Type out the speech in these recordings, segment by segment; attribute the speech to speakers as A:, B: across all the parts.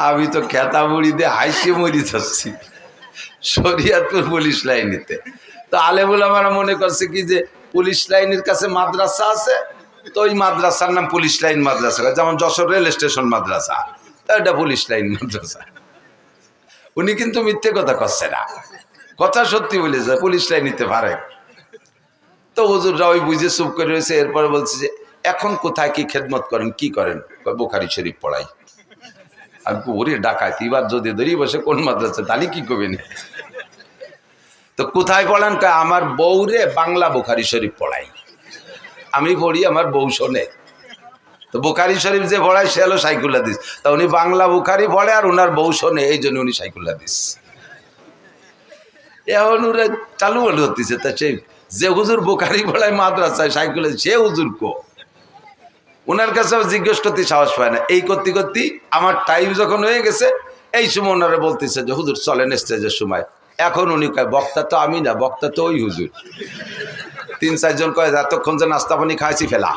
A: আমি তো খেতা মুড়ি দিয়ে হাসি মরি যাচ্ছি শরিয়তপুর পুলিশ লাইনেতে। তো আলেমুল আমরা মনে করছে কি যে পুলিশ লাইনের কাছে মাদ্রাসা আছে, তো ওই মাদ্রাসার নাম পুলিশ লাইন মাদ্রাসা, যেমন যশোর রেল স্টেশন মাদ্রাসা, এটা পুলিশ লাইন মাদ্রাসা। উনি কিন্তু মিথ্যে কথা করছে না, কথা সত্যি বলেছে, পুলিশ লাইন নিতে পারে। তো হুজুররা ওই বুঝে চুপ করে রয়েছে। এরপরে বলছে যে এখন কোথায় কি খেদমত করেন, কি করেন? বুখারী শরীফ পড়াই। আমি ওরে ডাকাইতি, এবার যদি ধরি বসে কোন মাদ্রাসা, তাহলে কি করবেন? তো কোথায় পড়ান? আমার বউরে বাংলা বুখারী শরীফ পড়াই। আমি পড়ি, আমার বউ শোনে। তো বুখারী শরীফ যে পড়ায় সে হলো সাইকুল্লা দিস। তা উনি বাংলা বুখারী পড়ে আর ওনার বউ শোনে, এই জন্য উনি সাইকুল্লা দিস। এখন ওরা চালু বলে হতেছে। তা সে যে হুজুর বুখারী পড়ায় মাদ্রাসায় সাইকুল্লা, সে হুজুর কো? ওনার কাছে জিজ্ঞেস করতে সাহস পায় না। এই করতে করতে আমার টাইম যখন হয়ে গেছে, এই সময় ওনারা বলতেছে যে হুজুর চলেন স্টেজের সময়। এখন উনি কয় বক্তা তো আমি না, বক্তা তো ওই হুজুর। ৩-৪ জন কয় এতক্ষণ যে নাস্তা পানি খাইছি ফেলা।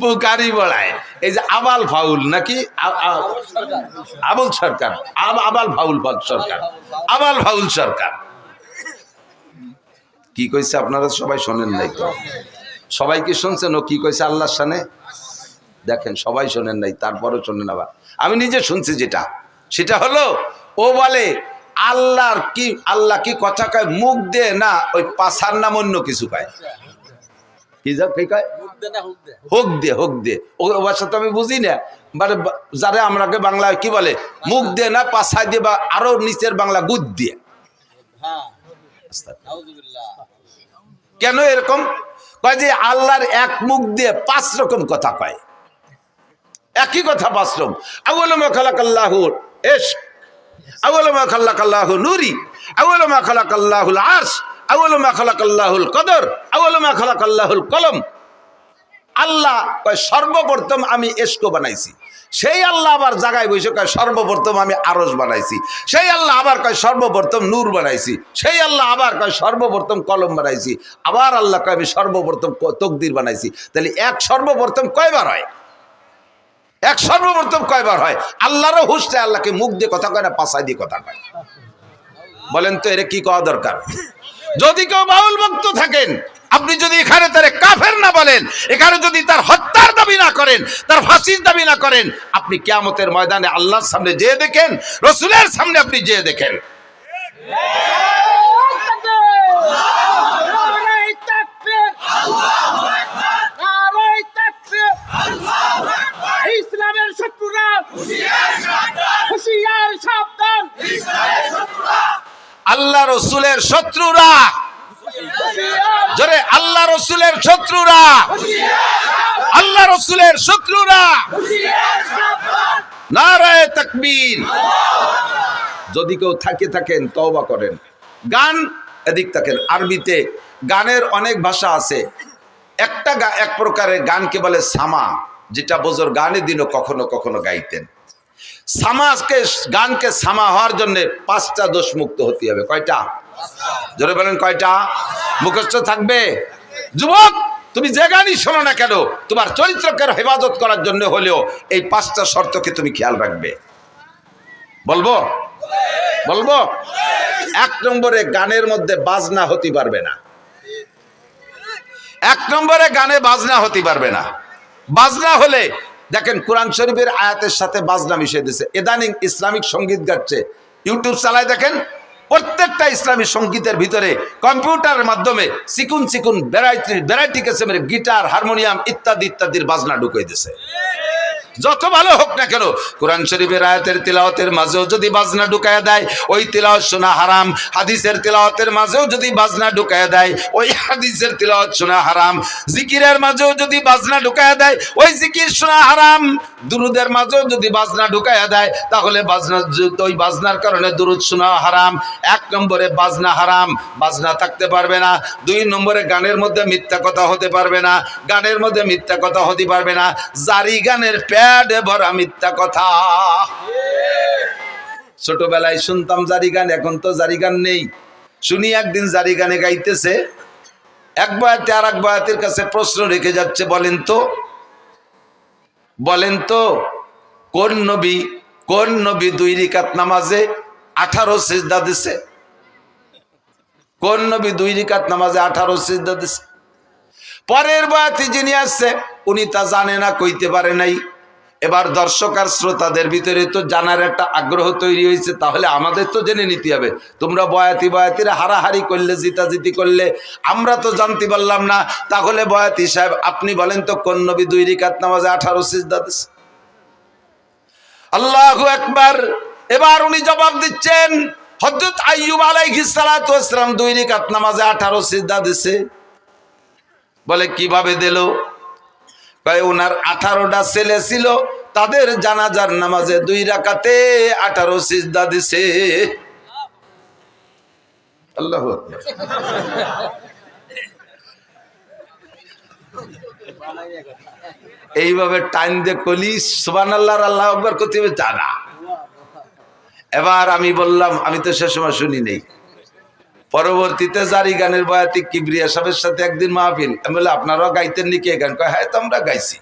A: বুখারী পড়ায় এই যে আবাল ফাউল নাকি আবুল সরকার, আবাল ফাউল সরকার, আবাল ফাউল সরকার কি কইছে আপনারা সবাই শোনেন নাই তো? সবাই কি শুনছেন ও কি কইছে আল্লাহর শানে? দেখেন সবাই শোনেন নাই, তারপরও শোনেন। আবার আমি নিজে শুনছি যেটা, সেটা হলো ও বলে আল্লাহ কি কথা কয় মুখ দে না, ওই পাছার নাম অন্য কিছু কয়। কি কয়? হোক দে, হোক দে। ও ভাষা তো আমি বুঝি না। মানে যারা আমরাকে বাংলায় কি বলে, মুখ দে না পাছায় দিয়ে, বা আরো নিচের বাংলা গুদ দিয়ে। কেন এরকম কয়? যে আল্লাহর এক মুখ দিয়ে 5 রকম কথা কয়, একই কথা 5 রকম। আউয়ালু মা খালাকাল্লাহুল ইশক, আউয়ালু মা খালাকাল্লাহু নূরি, আউয়ালু মা খালাকাল্লাহুল আরশ, আউয়ালু মা খালাকাল্লাহুল কদর, আউয়ালু মা খালাকাল্লাহুল কলম। আল্লাহ কয় সর্বপ্রথম আমি ইশক বানাইছি। সেই আল্লাহ আবার জায়গায় বসে কয় সর্বপ্রথম আমি আরশ বানাইছি। সেই আল্লাহ আবার কয় সর্বপ্রথম নূর বানাইছি। সেই আল্লাহ আবার কয় সর্বপ্রথম কলম বানাইছি। আবার আল্লাহ কয় আমি সর্বপ্রথম তকদির বানাইছি। তাহলে এক সর্বপ্রথম কয়বার হয়? এক সর্বপ্রথম কয়বার হয়? আল্লাহরও হুঁশটা আল্লাহকে মুখ দিয়ে কথা কয় না, পাছায় দিয়ে কথা কয়। বলেন তো এর কি কওয়া দরকার? যদি কেউ বাউল ভক্ত থাকেন, আপনি যদি এখানে তার কাফের না বলেন, এখানে যদি তার হত্যার দাবি না করেন, তার ফাঁসির দাবি না করেন, আপনি কিয়ামতের ময়দানে আল্লাহর সামনে যেয়ে দেখেন, রাসূলের সামনে আপনি যেয়ে দেখেন।
B: ইসলামের শত্রুরা হুঁশিয়ার সাবধান,
A: আল্লাহ রাসূলের শত্রুরা, জোরে আল্লাহ রাসূলের শত্রুরা, আল্লাহ রাসূলের শত্রুরা, নারায়ে তাকবীর। যদি কেউ থাকেন তওবা করেন। গান এদিক থাকেন। আরবিতে গানের অনেক ভাষা আছে। এক প্রকারের গানকে বলে সামা, যেটা বোঝর গানের দিনও কখনো কখনো গাইতেন। গানকে সামা হওয়ার জন্য 5টা দোষ মুক্ত হতে হবে। কয়টা? জোরে বলেন কয়টা? মুখস্থ থাকবে। যুবক, তুমি যে গানই শোনো না কেন, তোমার চরিত্রকে হেফাজত করার জন্য হলেও এই 5টা শর্তকে তুমি খেয়াল রাখবে। বলবো? 1 নম্বরে গানের মধ্যে বাজনা হতে পারবে না। 1 নম্বরে গানে বাজনা হতে পারবে না। বাজনা হলে দেখেন কোরআন শরীফের আয়াতের সাথে বাজনা মিশিয়ে দিয়েছে। ইদানিং ইসলামিক সঙ্গীত গাচ্ছে, ইউটিউব চালায় দেখেন, প্রত্যেকটা ইসলামী সঙ্গীতের ভিতরে কম্পিউটারের মাধ্যমে চিকুন ভ্যারাইটি কিসমের গিটার, হারমোনিয়াম ইত্যাদি ইত্যাদির বাজনা ঢুকিয়ে দিয়েছে। যত ভালো হোক না কেন, কোরআন শরীফের আয়াতের তিলাওয়াতের মাঝেও যদি বাজনা ঢুকায়া দেয়, ওই তিলাওয়াত শোনা হারাম। হাদিসের তিলাওয়াতের মাঝেও যদি বাজনা ঢুকায়া দেয়, ওই হাদিসের তিলাওয়াত শোনা হারাম। জিকিরের মাঝেও যদি বাজনা ঢুকায়া দেয়, ওই জিকির শোনা হারাম। দুরুদের মাঝেও যদি বাজনা ঢুকায়া দেয়, তাহলে ওই বাজনার কারণে দুরুদ শোনা হারাম। 1 নম্বরে বাজনা হারাম, বাজনা থাকতে পারবে না। 2 নম্বরে গানের মধ্যে মিথ্যা কথা হতে পারবে না, গানের মধ্যে মিথ্যা কথা হতে পারবে না। জারি গানের প্যাডে ভরা মিথ্যা কথা। ছোটবেলায় শুনতাম জারি গান, এখন তো জারি গান নেই। শুনি একদিন জারি গানে গাইতেছে, এক বয়াতি আর এক বয়াতির কাছে প্রশ্ন রেখে যাচ্ছে, বলেন তো কোন নবী 2 রাকাত নামাজে 18 সিজদা দিছে? কোন নবী 2 রাকাত নামাজে 18 সিজদা দিছে? পরের বয়াতি যিনি আসছে উনি তা জানে না, কইতে পারে নাই। এবার দর্শক আর শ্রোতাদের ভিতরে তো জানার একটা আগ্রহ তৈরি হয়েছে, তাহলে আমাদের তো জেনে নিতে হবে। তোমরা বয়াতিরা হারাহারি করলে, জিতাজিতি করলে, আমরা তো জানতে পারলাম না। তাহলে বয়াতি সাহেব আপনি বলেন তো কোন নবী 2 রাকাত নামাজে 18 সিজদা দিছে? আল্লাহু আকবার। এবার উনি জবাব দিচ্ছেন, হযরত আইয়ুব আলাইহিস সালাতু ওয়াস সালাম 2 রাকাত নামাজে 18 সিজদা দিছে। বলে কিভাবে দিল? কয় ওনার 18টা ছেলে ছিল, তাদের জানাজার নামাজে 2 রাকাতে 18 সিজদা দিছে। আল্লাহু আকবার। এইভাবে টাইম দিয়ে কলি সুবহানাল্লাহ আল্লাহু আকবার করতে হবে জানা। এবার আমি বললাম, আমি তো সে সময় শুনি নেই, পরবর্তীতে জারি গানের বয়াতি কিবরিয়া সাহেবের সাথে একদিন মাহফিল, আমি বলে আপনারাও গাইতেন নাকি এই গান? কয় হ্যাঁ, তো আমরা গাইছি।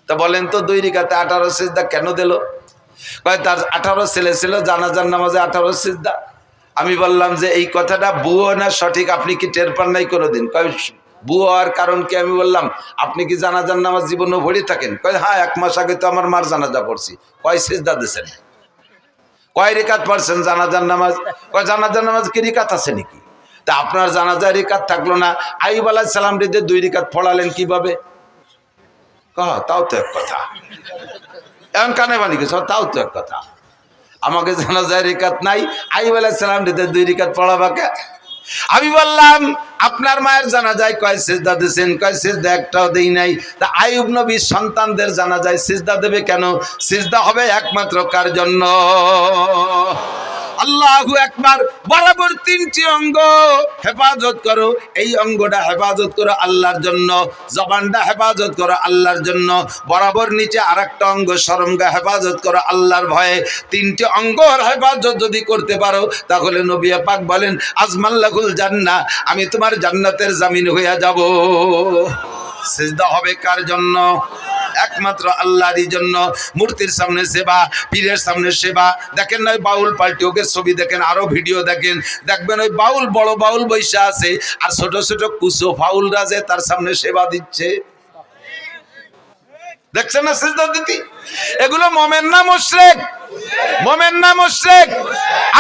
A: তা বলেন তো 2 রাকাতে 18 সিজদা কেন দিল? কয় তার 18 ছেলে ছিল, জানাজার নামাজে 18 সিজদা। আমি বললাম যে এই কথাটা বুয়ো না সঠিক, আপনি কি টের পান নাই কোনোদিন? কয় বুয়ো হওয়ার কারণ কি? আমি বললাম আপনি কি জানাজার নামাজ জীবনে পড়ে থাকেন? কয় হ্যাঁ, 1 মাস আগে তো আমার মার জানাজা পড়ছি। কয় সিজদা দিয়েছেন? কয় রিকাত পড়ছেন জানাজার নামাজ? কয় জানাজার নামাজ কি রিকাত আছে নাকি? তা আপনার জানাজার রিকাত থাকলো না, আইয়ুব আলাইহিস সালাম রে 2 রাকাত পড়ালেন কিভাবে? তাও তো এক কথা। এমন কানে বানি গেছ, তাও তো এক কথা। আমাকে জানাজার রিকাত নাই, আইয়ুব আলাইহিস সালাম রে 2 রাকাত পড়াবাকে। আমি বললাম আপনার মায়ের জানাজায় কয় সিজদা দিয়েছেন? কয় সিজদা একটাও দেই নাই। তা আইয়ুব নবীর সন্তানদের জানাজায় সিজদা দেবে কেন? সিজদা হবে একমাত্র কার জন্য? আল্লাহু আকবার। বরাবর 3টি অঙ্গ হেফাজত করো, এই অঙ্গটা হেফাজত করো আল্লাহর জন্য, জবানটা হেফাজত করো আল্লাহর জন্য, বরাবর নিচে আরেকটা অঙ্গ শরমগা হেফাজত করো আল্লাহর ভয়ে। 3টি অঙ্গর হেফাজত যদি করতে পারো তাহলে নবী পাক বলেন আজমাল্লাহুল জান্নাহ, আমি তোমার জান্নাতের জামিন হয়ে যাব। সিজদা হবে কার জন্য? একমাত্র আল্লাহরই জন্য। মূর্তির সামনে সেবা, পীরের সামনে সেবা। দেখেন না বাউল পাল্টে ওকে ছবি দেখেন, আরো ভিডিও দেখেন, দেখবেন ওই বাউল, বড় বাউল বৈশা আছে আর ছোট ছোট কুসো ফাউলরা যে তার সামনে সেবা দিচ্ছে। দেখছেন না সিজদা দিতে? এগুলো মোমেন না মুশরিক? মোমেন না মুশরিক?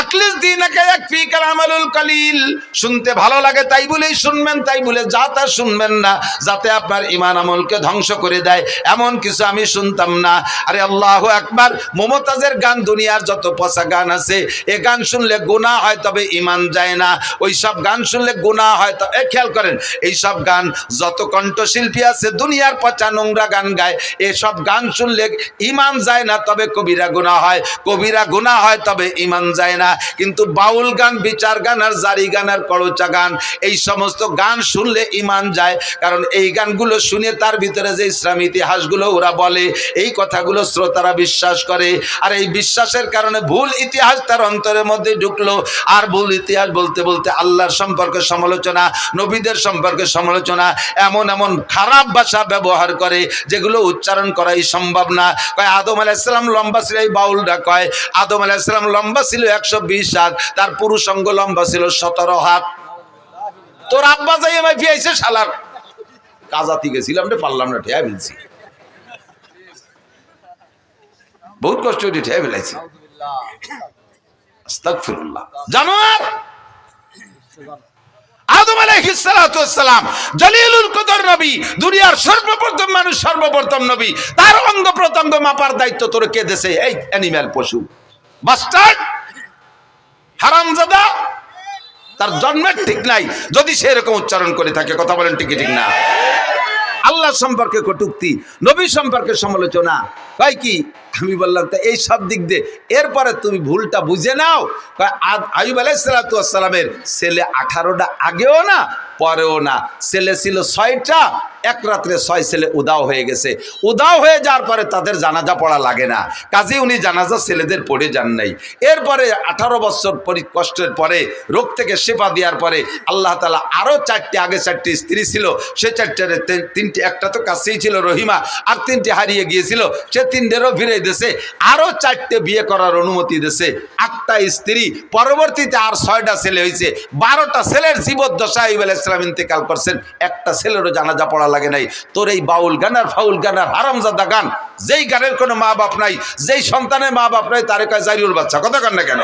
A: আকলিস দীনাকা ইয়াকফিকা আমালুল কলিল। শুনতে ভালো লাগে তাই বলেই শুনবেন, তাই বলে যা তা শুনবেন না, যাতে আপনার ঈমান আমলকে ধ্বংস করে দেয় এমন কিছু আমি শুনতাম না। আরে আল্লাহু আকবার। মুমতাজের গান, দুনিয়ার যত পচা গান আছে, এ গান শুনলে গুনাহ হয় তবে ঈমান যায় না। ওই সব গান শুনলে গুনাহ হয়। তো খেয়াল করেন, এই সব গান যত কণ্ঠশিল্পী আছে দুনিয়ার পচা নোংরা গান গায়, এসব গান শুনলে ঈমান যায় না তবে কবিরা গুনাহ হয়, কবিরা গুনাহ হয় তবে ঈমান যায় না। কিন্তু বাউল গান, বিচার গান আর জারি গান আর কড়চা গান, এই সমস্ত গান শুনলে ঈমান যায়। কারণ এই গানগুলো শুনে তার ভিতরে যে ইসলামী ইতিহাসগুলো ওরা বলে, এই কথাগুলো শ্রোতারা বিশ্বাস করে, আর এই বিশ্বাসের কারণে ভুল ইতিহাস তার অন্তরের মধ্যে ঢুকলো। আর ভুল ইতিহাস বলতে বলতে আল্লাহর সম্পর্কে সমালোচনা, নবীদের সম্পর্কে সমালোচনা, এমন এমন খারাপ ভাষা ব্যবহার করে যেগুলো উচ্চারণ করাই সম্ভব না। কয় আদম আলাইহিস সালাম লম্বা ছিল, এই বাউলরা কয় আদম আলাইহিস সালাম লম্বা ছিল 120 হাত, তার পুরুষ অঙ্গ লম্বা ছিল 17 হাত। তোর আব্বা যাই আমায় ফিয়াইছে শালার, কাজাতি গেছিলাম রে, পারলাম না, ঠেয়া ফেলছি, বহুত কষ্ট করে ঠেয়া ফেলাইছি। আস্তাগফিরুল্লাহ। জানোয়ার আদম আলাইহিস সালাতু ওয়াস সালাম জলিলুল কদর নবী, দুনিয়ার সর্বপ্রথম মানুষ, সর্বপ্রথম নবী, তার অঙ্গ প্রত্যঙ্গ মাপার দায়িত্ব তোর কে দেশে? এই অ্যানিম্যাল, পশু, বাস্টার্ড, হারামজাদা, তার জন্মের ঠিক নাই যদি সে এরকম উচ্চারণ করে থাকে। কথা বলেন ঠিক ঠিক না? আল্লাহ সম্পর্কে কটূক্তি, নবী সম্পর্কে সমালোচনা, তাই কি? আমি বললাম তা এই সব দিক দিয়ে এরপরে তুমি ভুলটা বুঝে নাও। আইয়ুব আলাইহিস সালাতু ওয়াস সালামের ছেলে 18টা আগেও না, পরেও না। ছেলে ছিল 6টা, এক রাত্রে 6 ছেলে উদাও হয়ে গেছে। উদাও হয়ে যাওয়ার পরে তাদের জানাজা পড়া লাগে না, কাজে উনি জানাজা ছেলেদের পড়ে যান নাই। এরপরে 18 বছর কষ্টের পরে, রোগ থেকে শেফা দেওয়ার পরে আল্লাহ তাআলা আরও 4টে, আগে 4টে স্ত্রী ছিল, সে 4টার 3টে, একটা তো কাছেই ছিল রহিমা, আর 3টে হারিয়ে গিয়েছিল, সে 3টেরও ফিরে দিয়েছে, আরও 4টে বিয়ে করার অনুমতি দিয়েছে, 8টা স্ত্রী, পরবর্তীতে আর 6টা ছেলে হয়েছে, 12টা ছেলের জীবদ্দশায় আইয়ুব আলাইহিস সালাম ইন্তেকাল করছেন, একটা ছেলেরও জানাজা পড়া লাগে নাই। তোর এই বাউল গান আর ফাউল গান আর হারামজাদা গান, যেই গানের কোনো মা বাপ নাই, যেই সন্তানের মা বাপ নাই, তারে কয় জারিউর বাচ্চা, কথা কন না কেন?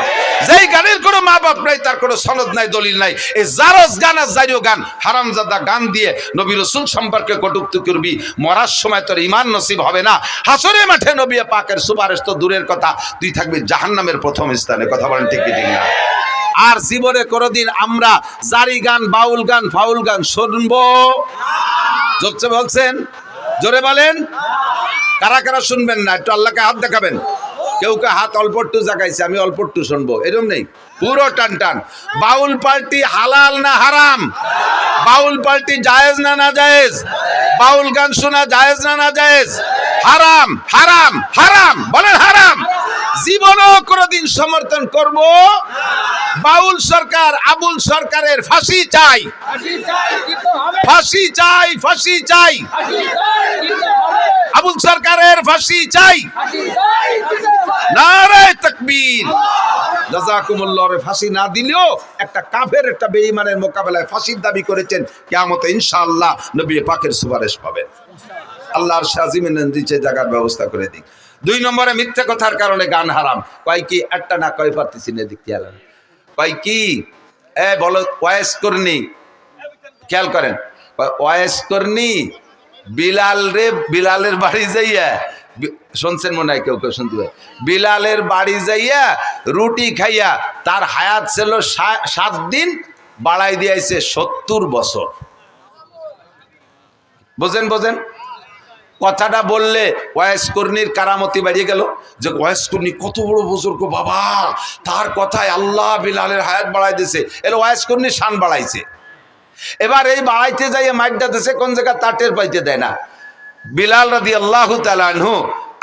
A: যেই গানের কোনো মা বাপ নাই, তার কোনো সনদ নাই, দলিল নাই, এই জারজ গান আর জারিউ গান, হারামজাদা গান দিয়ে নবী রাসূল সম্পর্কে কটূক্তি করবি, মরার সময় তোর ঈমান নসিব হবে না। হাসরের মাঠে নবী পাকের সুপারিশ তো দূরের কথা, তুই থাকবি জাহান্নামের প্রথম স্থানে। কথা বলেন ঠিক কি ঠিক না? আর জীবনে কোনোদিন আমরা জারি গান, বাউল গান, ফাউল গান শুনবো? জোরছে বলছেন, জোরে বলেন। কারা কারা শুনবেন না একটু আল্লাহকে হাত দেখাবেন। কেউ কে হাত অল্প একটু জাগাইছে, আমি অল্প একটু শুনবো, এরকম নেই, পুরো টান টান। বাউল পার্টি হালাল না হারাম? বাউল পার্টি জায়েজ না না জায়েজ? বাউল গান শোনা জায়েজ না না জায়েজ? হারাম, হারাম, হারাম, বলেন হারাম। জীবনও কোনোদিন সমর্থন করব? বাউল সরকার, আবুল সরকারের ফাঁসি চাই, ফাঁসি চাই, ফাঁসি চাই, আবুল সরকারের ফাঁসি চাই। নারে তাকবীর। জাযাকুমুল্লাহর ফাঁসি না দিলেও একটা কাফের, একটা বেঈমানের মোকাবেলায় ফাঁসির দাবি করেছেন, কিয়ামতে ইনশাআল্লাহ নবী পাকের সুপারিশ পাবেন। আল্লাহর শাজিমের নিচে জায়গার ব্যবস্থা করে দিক। 2 নম্বরে মিথ্যা কথার কারণে গান হারাম। কয় কি? একটা না কয় পারতেছি না, দেখতে আলাম কয় কি? বলো ওয়াইস করনি, খেয়াল করেন, ওয়াইস করনি বিলাল রে, বিলালের বাড়ি যাইয়া, শুনছেন মনে হয়, কেউ কেউ শুনতে পারে, বিলালের বাড়ি যাইয়া রুটি খাইয়া তার হায়াত ছিল 7 দিন, বাড়াই দিয়েছে 70 বছর। বোঝেন, বোঝেন কথাটা বললে ওয়াইস কর্ণীর কারামতি বাড়িয়ে গেল, যে ওয়াইস কর্ণী কত বড় বুজুর্গ বাবা, তার কথায় আল্লাহ বিলালের হায়াত বাড়াই দিয়েছে, এর ওয়াইস কর্ণীর শান বাড়াইছে। এবার এই বাড়াইতে যাইয়ে মাইকটা দিছে কোন জায়গা তা টের পাইতে দেয় না। বিলাল রাদিয়াল্লাহু তাআলা আনহু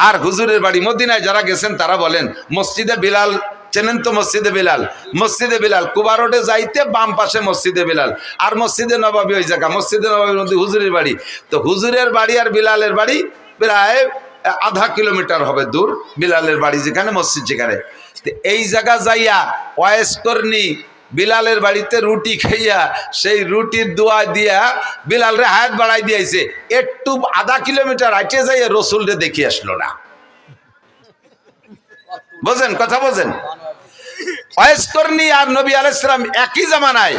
A: আর হুজুরের বাড়ি মদিনায় যারা গেছেন তারা বলেন, মসজিদে বিলাল চেনেন তো? মসজিদে বিলাল, মসজিদে বিলাল কুবা রোডে যাইতে বাম পাশে মসজিদে বিলাল, আর মসজিদে নববী ওই জায়গা, মসজিদে নববীর মধ্যে হুজুরের বাড়ি। তো হুজুরের বাড়ি আর বিলালের বাড়ি প্রায় আধা কিলোমিটার হবে দূর, বিলালের বাড়ি যেখানে, মসজিদ যেখানে। এই জায়গা যাইয়া ওয়াইস কর্ণী বিলালের বাড়িতে রুটি খাইয়া সেই রুটির দোয়া দিয়া বিলালরে হায়াত বাড়াই দিয়েছে। একটু আধা কিলোমিটার হাঁটে যাইয়া রসুলরে দেখে আসলো না। বোঝেন কথা, বোঝেন? ওয়াইস কর্ণী আর নবী আলাইহিস সালাম একই জামানায়।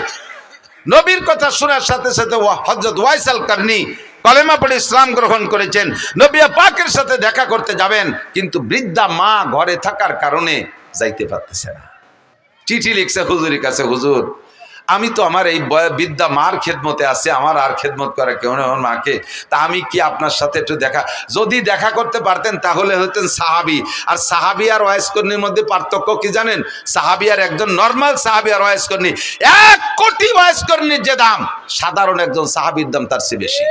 A: নবীর কথা শোনার সাথে সাথে হযরত ওয়াইস আল কর্ণী কলেমা পড়ে ইসলাম গ্রহণ করেছেন। নবী পাকের সাথে দেখা করতে যাবেন, কিন্তু বৃদ্ধা মা ঘরে থাকার কারণে যাইতে পারতেছে না। চিঠি লিখছে হুজুরের কাছে, হুজুর আমি তো আমার এই বৃদ্ধা মার খেদমতে আছে, আমার আর খেদমত করে কেউ নেই আমার মাকে, তা আমি কি আপনার সাথে একটু দেখা, যদি দেখা করতে পারতেন তাহলে হতেন সাহাবি। আর সাহাবি আর ওয়াইস কর্ণীর মধ্যে পার্থক্য কি জানেন? সাহাবি আর একজন নর্মাল সাহাবি আর ওয়াইস কর্ণী, 1 কোটি ওয়াইস কর্ণীর যে দাম, সাধারণ একজন সাহাবির দাম তার চেয়ে বেশি।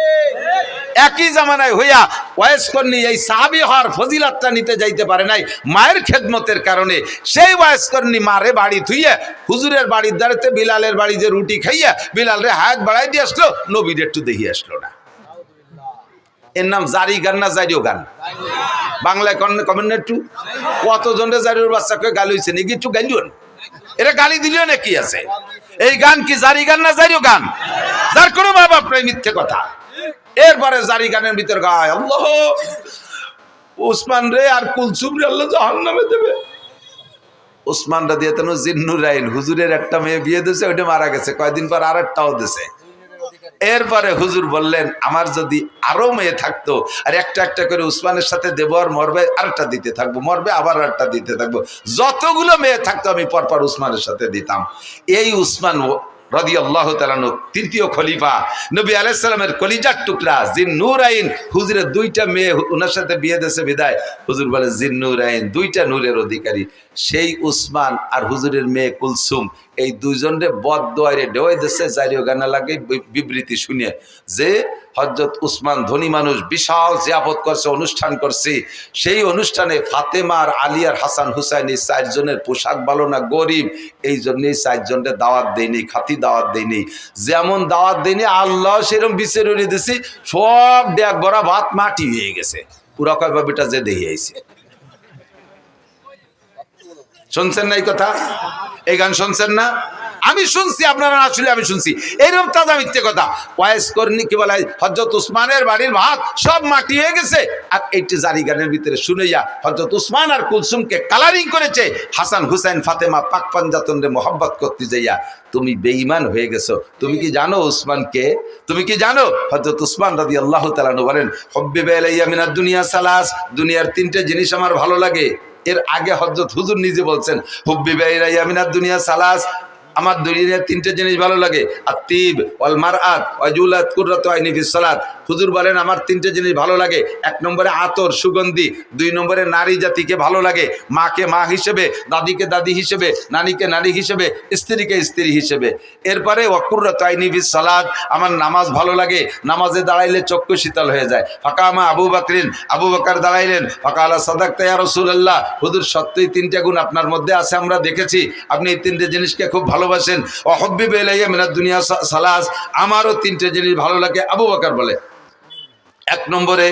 A: একই জামানায় হইয়া ওয়াইস কর্ণী এই সাহাবি হওয়ার ফজিলাতটা নিতে যাইতে পারে নাই মায়ের খেদমতের কারণে। সেই ওয়াইস কর্ণী মারে বাড়ি থুইয়া হুজুরের বাড়ির দ্বারাতে বিলালের বাড়ি যে রুটি খাইয়া বিলালরে হায়াত বাড়াই দিয়ে আসলো, নবীর একটু দেখিয়ে আসলো না। এর নাম জারি গান না জারিও গান? বাংলায় কমেন্ট একটু, কতজনের জারিওর বাচ্চাকে গালি হয়েছে নাকি? একটু গালিও, এটা গালি দিলেও না কি আছে? এই গান কি জারি গান না জারিও গান? যার কোনো মা বাপ নাই, মিথ্যে কথা। এরপরে জারি গানের ভিতর গায় আল্লাহ উসমান রে আর কুলসুম রে আল্লাহ জাহান্নামে দেবে। উসমান রাদিয়াল্লাহু আনহু জিন্নুরাইন, হুজুরের একটা মেয়ে বিয়ে দিয়েছে, ওইটা মারা গেছে, কয়েকদিন পর আরেকটাও দিয়েছে। এরপরে হুজুর বললেন, আমার যদি আরো মেয়ে থাকতো, আর একটা একটা করে উসমানের সাথে দেবো, আর মরবে আরেকটা দিতে থাকবো, মরবে আবার আরেকটা দিতে থাকবো, যতগুলো মেয়ে থাকতো আমি পরপর উসমানের সাথে দিতাম। এই উসমান রাদিয়াল্লাহু তাআলা আনহু তৃতীয় খলিফা, নবী আলাইহিস সালামের কলিজার টুকরা জিন্নুরাইন, হুজুরের 2টা মেয়ে ওনার সাথে বিয়ে দিয়েছে বিদায় হুজুর বলে জিন্নুরাইন 2টা নূরের অধিকারী। সেই উসমান আর হুজুরের মেয়ে কুলসুম এই দুইজনে বদদোয়ারে ডেওয়াই দিচ্ছে জারিও গানা লাগে বিবৃতি শুনে যে হযরত উসমান ধনী মানুষ বিশাল জিয়াফত করছে, অনুষ্ঠান করছে, সেই অনুষ্ঠানে ফাতেমা আর আলী আর হাসান হুসাইন এই চারজনের পোশাক ভালো না, গরিব, এই জন্যই চারজনের দাওয়াত দেয়নি, খাতি দাওয়াত দেয়নি। যেমন দাওয়াত দেয়নি আল্লাহ সেরকম বিচার উড়িয়ে দিছি, সব ডেক ভরা ভাত মাটি হয়ে গেছে। পুরা কয় বাবিটা যে দেখে আইছে। শুনছেন না এই কথা? এই গান শুনছেন না? আমি শুনছি, আপনারা না শুনলে আমি শুনছি। এইরকম তাজা মিথ্যে কথা। ওয়াইস করনি কি বলে হযরত উসমানের বাড়ির ভাত সব মাটি হয়ে গেছে। আর এইটি জারি গানের ভিতরে শুনেইয়া হযরত উসমান আর কুলসুমকে কালারিং করেছে। হাসান হুসাইন ফাতেমা পাক পাঞ্জাতনরে মোহাব্বত করতে যাইয়া তুমি বেঈমান হয়ে গেছো। তুমি কি জানো উসমানকে? তুমি কি জানো? হযরত উসমান রাদিয়াল্লাহু তাআলা বলেন হুব্বিবা ইলাইয়া মিনাদ দুনিয়া সালাস, দুনিয়ার তিনটে জিনিস আমার ভালো লাগে। এর আগে হযরত হুজুর নিজে বলছেন হুব্বিবা ইলাইয়া মিনাদ দুনিয়া সালাস, আমার দুনিয়ার তিনটে জিনিস ভালো লাগে, আত্তিব ওয়াল মারআত ওয়াজুলাত কুররাতু আইনি ফিস সালাত। হুজুর বলেন আমার তিনটে জিনিস ভালো লাগে। এক নম্বরে আতর সুগন্ধি, দুই নম্বরে নারী জাতিকে ভালো লাগে, মাকে মা হিসেবে, দাদিকে দাদি হিসেবে, নারীকে নারী হিসেবে, স্ত্রীকে স্ত্রী হিসেবে। এরপরে ওয়াকুররাতু আইনি ফিস সালাত, আমার নামাজ ভালো লাগে, নামাজে দাঁড়াইলে চক্ষু শীতল হয়ে যায়। ফাকামা আবু বকরিন, আবু বকর দাঁড়াইলেন, ফাকালা সাদাকতা ইয়া রাসূলুল্লাহ, হুজুর সত্যই তিনটে গুণ আপনার মধ্যে আছে, আমরা দেখেছি আপনি এই তিনটে জিনিসকে খুব ভালোবাসেন। ওয়াহুব্বিবা ইলাইয়া মিনাদ দুনিয়া সালাস, আমারও তিনটে জিনিস ভালো লাগে। আবু বকর বলে এক নম্বরে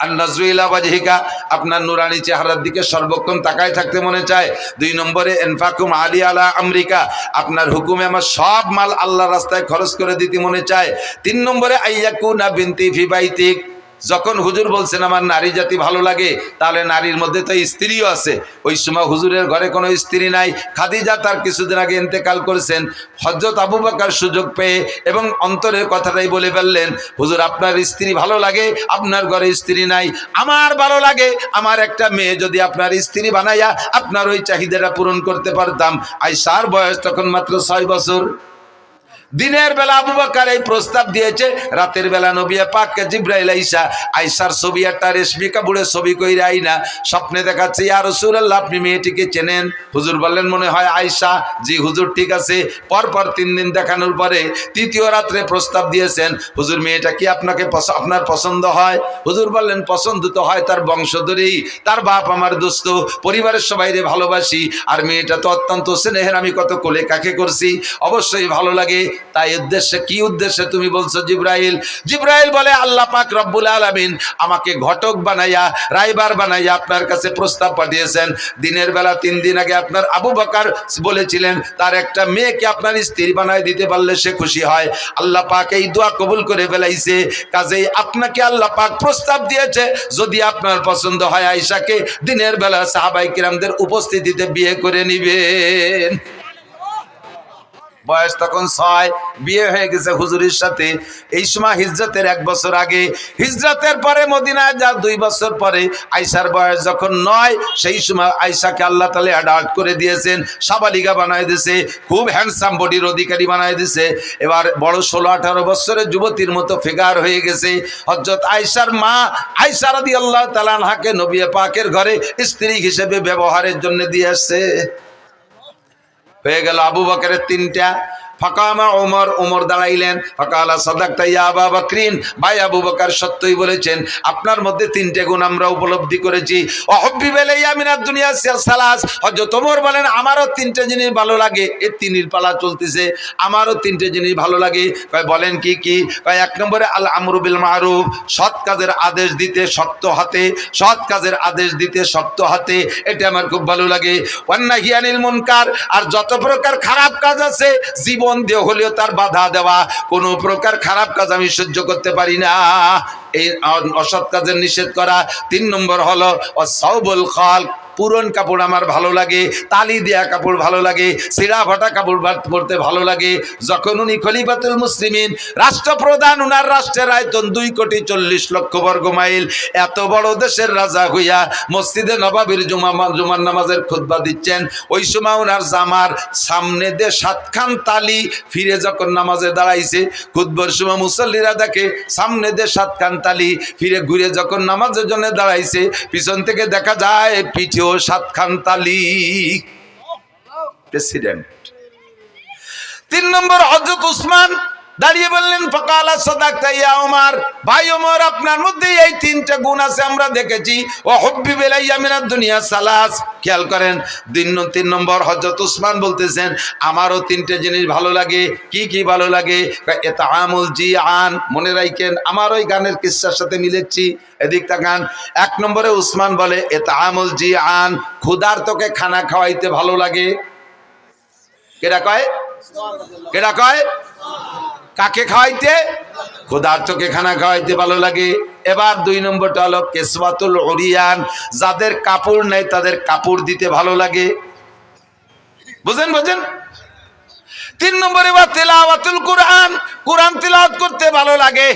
A: আন-নাজরু ইলা ওয়াজহিকা, আপনার নুরানি চেহারার দিকে সর্বক্ষণ তাকায় থাকতে মনে চায়। দুই নম্বরে ইনফাকুম আলী আলা আমরিকা, আপনার হুকুমে আমার সব মাল আল্লাহর রাস্তায় খরচ করে দিতে মনে চায়। তিন নম্বরে আইয়াকুনা বিনতি ফি বাইতিক, যখন হুজুর বলছেন আমার নারী জাতি ভালো লাগে, তাহলে নারীর মধ্যে তো স্ত্রীও আছে। ওই সময় হুজুরের ঘরে কোনো স্ত্রী নাই, খাদিজা তার কিছুদিন আগে ইন্তেকাল করেছেন। হযরত আবু বকর সুযোগ পেয়ে এবং অন্তরের কথাটাই বলে ফেললেন, হুজুর আপনার স্ত্রী ভালো লাগে, আপনার ঘরে স্ত্রী নাই, আমার ভালো লাগে আমার একটা মেয়ে যদি আপনার স্ত্রী বানাইয়া আপনার ওই চাহিদাটা পূরণ করতে পারতাম। আয়েশার বয়স তখন মাত্র 6 বছর। দিনের বেলা আবু বকর এই প্রস্তাব দিয়েছে, রাতের বেলা নবী পাককে জিবরাইল আইসা আয়েশার ছবি একটা রেশমি কাপড়ের ছবি কইরা আইনা স্বপ্নে দেখাচ্ছে, ইয়া রাসূলুল্লাহ আপনি মেয়েটিকে চেনেন? হুজুর বললেন মনে হয় আয়েশা। জি হুজুর ঠিক আছে। পরপর 3 দিন দেখানোর পরে তৃতীয় রাত্রে প্রস্তাব দিয়েছেন, হুজুর মেয়েটা কি আপনার পছন্দ হয়? হুজুর বললেন পছন্দ তো হয় তার বংশধরেই, তার বাপ আমার দোস্ত, পরিবারের সবাইরে ভালোবাসি, আর মেয়েটা তো অত্যন্ত স্নেহের, আমি কত কোলে কাকে করছি, অবশ্যই ভালো লাগে। তাই উদ্দেশ্যে কি উদ্দেশ্যে তুমি বলছো জিবরাইল? জিবরাইল বলে আল্লাহ পাক রব্বুল আলামিন আমাকে ঘটক বানাইয়া রাইবার বানাইয়া আপনার কাছে প্রস্তাব পাঠিয়েছেন। দিনের বেলা 3 দিন আগে আপনার আবু বকর বলেছিলেন তার একটা মেয়েকে আপনার স্ত্রী বানায় দিতে পারলে সে খুশি হয়। আল্লাহ পাক এই দোয়া কবুল করে ফেলাইছে, কাজেই আপনাকে আল্লাহ পাক প্রস্তাব দিয়েছে যদি আপনার পছন্দ হয় আয়েশাকে দিনের বেলা সাহাবায়ে কিরামদের উপস্থিতিতে বিয়ে করে নিবেন। বয়স তখন 6, বিয়ে হয়ে গেছে হুজুরের সাথে। এই সময় হিজরতের 1 বছর আগে, হিজরতের পরে মদিনায় যা 2 বছর পরে আয়েশার বয়স যখন 9, সেই সময় আয়েশাকে আল্লাহ তাআলা অ্যাডাল্ট করে দিয়েছেন, সাবালিকা বানায় দিয়েছে, খুব হ্যান্ডসাম বডির অধিকারী বানায় দিয়েছে। এবার বড় 16-18 বছরের যুবতীর মতো ফিগার হয়ে গেছে। হযরত আয়েশার মা আয়েশা রাদিয়াল্লাহু তাআলা আনহাকে নবী পাকের ঘরে স্ত্রী হিসেবে ব্যবহারের জন্য দিয়ে আসছে। হয়ে গেল আবু বকরের 3টা। ফাকামা ওমর, ওমর দাঁড়াইলেন, ফাকালা সাদাকতা ইয়া আবু বকরিন, ভাই আবু বকর সত্যই বলেছেন, আপনার মধ্যে 3টে গুণ আমরা উপলব্ধি করেছি। ওয়াহুব্বিবা ইলাইয়া মিনাদ দুনিয়া সালাস, হযরত ওমর বলেন আমারও 3টে জিনিস ভালো লাগে। এই 3 পালা চলতেছে, আমারও 3টে জিনিস ভালো লাগে। কয় বলেন কি কি? কয় 1 নম্বরে আল আমরু বিল মারুফ, সৎ কাজের আদেশ দিতে শক্ত হাতে, সৎ কাজের আদেশ দিতে শক্ত হাতে, এটা আমার খুব ভালো লাগে। ওয়ান নাহি আনিল মুনকার, আর যত প্রকার খারাপ কাজ আছে জীবন দিয়ে হলেও তার বাধা দেওয়া, কোনো প্রকার খারাপ কাজ আমি সহ্য করতে পারি না, এই অসৎ কাজের নিষেধ করা। 3 নম্বর হলো ওয়াসাউবুল খালক, পুরন কাপড় আমার ভালো লাগে, তালি দেয়া কাপড় ভালো লাগে, ছিঁড়া ফাটা কাপড় পরতে ভালো লাগে। যখন উনি খলিফাতুল মুসলিমিন, রাষ্ট্রপ্রধান, উনার রাষ্ট্রের আয়তন 2,40,00,000 বর্গ মাইল, এত বড় দেশের রাজা হইয়া মসজিদে নবাবির জুমার নামাজের খুতবা দিচ্ছেন, ওই সময় উনার জামার সামনে দিয়ে 7খান তালি, ফিরে যখন নামাজে দাঁড়াইছে খুতবার সময় মুসল্লিরা দেখে সামনে দিয়ে 7খান তালি, ফিরে ঘুরে যখন নামাজের জন্য দাঁড়াইছে পিছন থেকে দেখা যায় পিঠে 7খান তালি। প্রেসিডেন্ট তিন নম্বর হযরত উসমান দাঁড়িয়ে বললেন ফাকালা সাদাকতা ইয়া ওমর, ভাই ওমর আপনার মধ্যে এই তিনটা গুণ আছে আমরা দেখেছি। ও হুব্বিব ইলাইয়া মিনাদ দুনিয়া সালাস, খেয়াল করেন তিন নম্বর হযরত উসমান বলতেছেন আমারও তিনটে জিনিস ভালো লাগে। কি কি ভালো লাগে? ইতআমুল জিআন, মনে রাখেন আমার ওই গানের কিসসার সাথে মিলেছি, এদিক তাকান। এক নম্বরে উসমান বলে ইতআমুল জিআন, ক্ষুধার্তকে খানা খাওয়াইতে ভালো লাগে। কেডা কয়? কেডা কয়? কাকে খাওয়াইতে? ক্ষুধার্তকে খানা খাওয়াইতে ভালো লাগে। এবার দুই নম্বরটা হলো কিসওয়াতুল উরিয়ান, যাদের কাপড় নেই তাদের কাপড় দিতে ভালো লাগে। বুঝেন বুঝেন। তিন নম্বরে বা তেলাওয়াতুল কোরআন, কোরআন তিলাওয়াত করতে ভালো লাগে।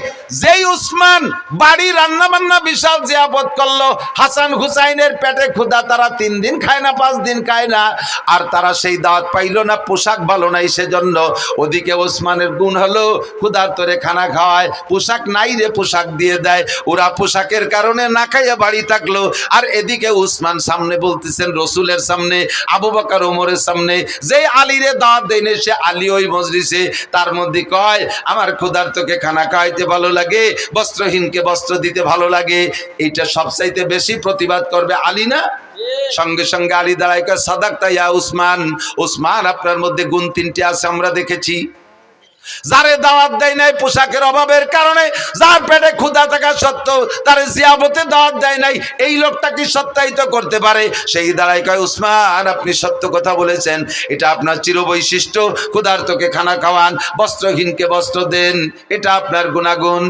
A: যেই উসমান বাড়ি রান্না বান্না বিশাল জিয়াবত করলো, হাসান হুসাইনের পেটে ক্ষুধা, তারা 3 দিন খায় না 5 দিন খায় না, আর তারা সেই দাওয়াত পাইলো না, পোশাক ভালো নাই সেজন্য। ওদিকে ওসমানের গুণ হলো ক্ষুধার্তরে খানা খাওয়ায়, পোশাক নাই রে পোশাক দিয়ে দেয়, ওরা পোশাকের কারণে না খাইয়া বাড়ি থাকলো। আর এদিকে উসমান সামনে বলতেছেন রসুলের সামনে, আবু বকর ওমরের সামনে, যেই আলীরে দাওয়াত দেয়নি সে আলী ওই মজলিসে, তার মধ্যে কয় আমার ক্ষুধার্তকে খানা খাওয়াইতে ভালো লাগে, বস্ত্রহীনকে বস্ত্র দিতে ভালো লাগে। এইটা সবচাইতে বেশি প্রতিবাদ করবে আলী না? সঙ্গে সঙ্গে আলী দাঁড়ায় কয় সাদাকতা ইয়া উসমান, উসমান আপনার মধ্যে গুণ 3টে আছে আমরা দেখেছি। যারে দাওয়াত দেয় নাই পোশাকের অভাবের কারণে, যার পেটে ক্ষুধা থাকা সত্ত্বেও তার জিয়াবতে দাওয়াত দেয় নাই, এই লোকটা কি সত্যায়িত করতে পারে? সেই দাঁড়ায় কয় উসমান আপনি সত্য কথা বলেছেন, এটা আপনার চিরবৈশিষ্ট্য, ক্ষুধার্তকে খানা খাওয়ান, বস্ত্রহীনকে বস্ত্র দেন, এটা আপনার গুণাগুণ।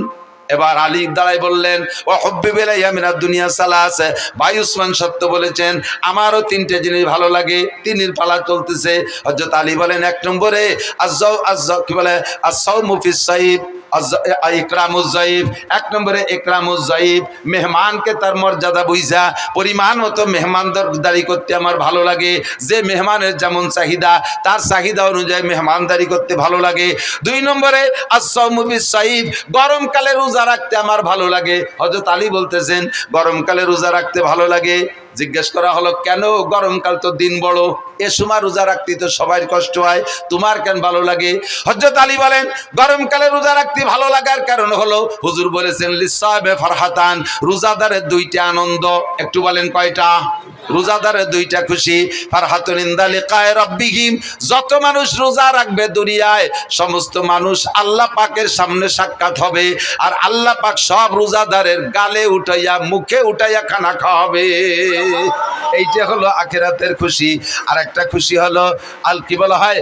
A: এবার আলী দাঁড়াই বললেন ও হুব্বিব ইলাইয়া মিনাদ দুনিয়া সালাস, ভাই উসমান সত্য বলেছেন, আমারও 3টে জিনিস ভালো লাগে। তিনের পালা চলতেছে। হযরত আলী বলেন এক নম্বরে কি বলে আস-সাওমু ফিস সাইব, ইকরামুজ যায়িফ, এক নম্বরে ইকরামুজ যায়িফ, মেহমানকে তার মর্যাদা বুঝা পরিমাণ মতো মেহমানদারি করতে আমার ভালো লাগে। যে মেহমানের যেমন চাহিদা তার চাহিদা অনুযায়ী মেহমানদারি করতে ভালো লাগে। 2 নম্বরে আস-সাওমু ফিস সাইব, গরমকালে রোজা রাখতে আমার ভালো লাগে। হযরত আলী বলতেছেন গরমকালে রোজা রাখতে ভালো লাগে। জিজ্ঞেস করা হলো কেন? গরমকাল তো দিন বড়, এ সময় রোজা রাখতে তো সবাই কষ্ট হয়, তোমার কেন ভালো লাগে? হযরত আলী বলেন গরমকালে রোজা রাখতে ভালো লাগার কারণ হলো হুজুর বলেছেন লিসাবে ফারহাতান, রোজাদারের 2টা আনন্দ। একটু বলেন কয়টা? রোজাদারের 2টা খুশি। ফারহাতুন ইনদা লিকায়ে রাব্বিহিম, যত মানুষ রোজা রাখবে দুনিয়ায় সমস্ত মানুষ আল্লাহ পাকের সামনে সাক্ষাৎ হবে, আর আল্লাহ পাক সব রোজাদারের গালে উঠাইয়া মুখে উঠাইয়া খানা খাওয়াবে। এইটা হলো আখিরাতের খুশি। আর একটা খুশি হলো কি বলা হয়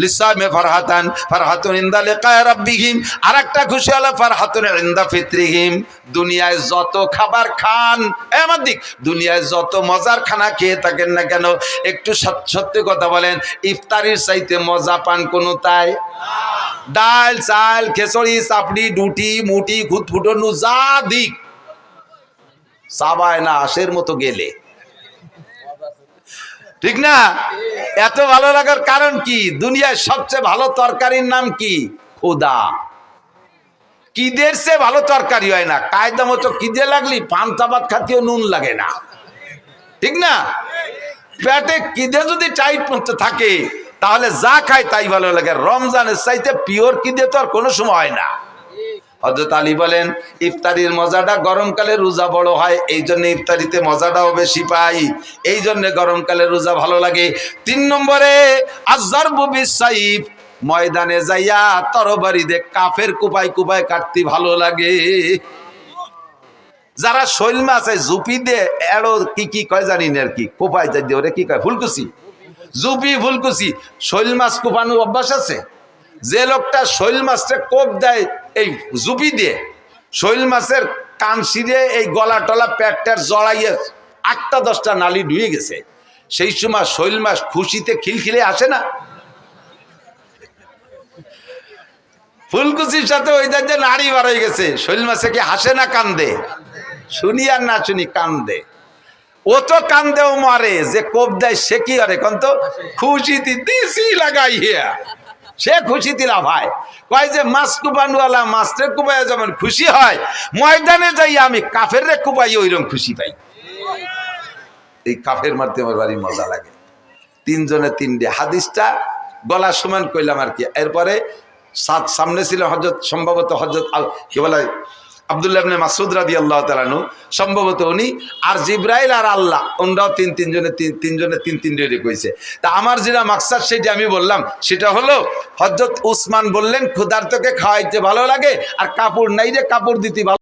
A: লিসামে ফারহাতান, ফারহাতুন ইনদা লিকায়ে রাব্বিহিম। আর একটা খুশি হলো ফারহাতুন ইনদা ফিতরিহিম, দুনিয়ায় যত খাবার খান, আমার দিক দুনিয়ায় যত মজার খানা খেয়ে থাকেন না কেন, একটু সত্যি কথা বলেন, ইফতারির চাইতে মজা পান কোনো তাই? ডাল চাল খেচড়ি চাপড়ি ডুটি মুটি খুঁতফুটনু যা দিক সাবায় না আশের মতো গেলে, ঠিক না? এত ভালো লাগার কারণ কি? দুনিয়ায় সবচেয়ে ভালো তরকারির নাম কি? খোদা। কিদের সে ভালো তরকারি হয় না, কায়দা মতো কিদে লাগলি পান্তা ভাত খাতেও নুন লাগে না, ঠিক না? পেটে কিদে যদি টাইট মতো থাকে তাহলে যা খায় তাই ভালো লাগে। রমজানের চাইতে পিওর কিদে তো আর কোনো সময় হয় না। হযরত আলী বলেন ইফতারির মজাটা গরমকালে রোজা বড় হয়, এই জন্য ইফতারিতে মজাটাও বেশি পাই, এই জন্য গরমকালে রোজা ভালো লাগে। 3 নম্বরে আয-যারবু বিস-সাইফ, ময়দানে যাইয়া তরবারি দিয়ে কাফের কুপায় কুপায় কাটতে ভালো লাগে। যারা শৈল মাছ জুপি দিয়ে এড়ো কি কয় জানি না আর কি, কোপায় দিয়ে ওরে কি কয় ফুলকুচি, জুপি ফুলকুচি, শৈল মাছ কোপানোর অভ্যাস আছে। যে লোকটা শৈল মাছটা কোপ দেয় এই জুপি দিয়ে, শৈল মাছের কান ছিঁড়ে এই গলা টলা পেটটার জড়াইয়ে 8টা 10টা নালি ডুয়ে গেছে, সেই সময় শৈল মাছ খুশিতে খিলখিলে আসে না? ফুলকুচির সাথে ওই যে নাড়ি বার হয়ে গেছে, শৈল মাছে কি হাসে না কান্দে? শুনি আর না শুনি কান্দে। ও তো কান্দেও মারে, যে কোপ দেয় সে কি আরে কোন তো খুশিতে দিছি লাগাইয়া, সে খুশিতে লাভায়। কয় যে মাছ কুপানওয়ালা মাছরে কুপাইয়া যেমন খুশি হয়, ময়দানে যাই আমি কাফের রে কুপাই ওইরকম খুশি পাই। এই কাফের মারতে আমার বাড়ি মজা লাগে। 3 জনে 3টে হাদিসটা গলা সমান কইলাম আর কি। এরপরে সামনে ছিল হযরত, সম্ভবত হযরত কি বলে আব্দুল্লাহ ইবনে মাসউদ রাদিয়াল্লাহু তাআলা আনহু, সম্ভবত উনি, আর জিবরাইল আর আল্লাহ, ওনারাও তিনজনে তিনজনে কইছে। তা আমার যেটা মাকসাদ সেটা আমি বললাম, সেটা হলো হযরত উসমান বললেন ক্ষুধার্তকে খাওয়াইতে ভালো লাগে, আর কাপড় নাই যে কাপড় দিতে ভালো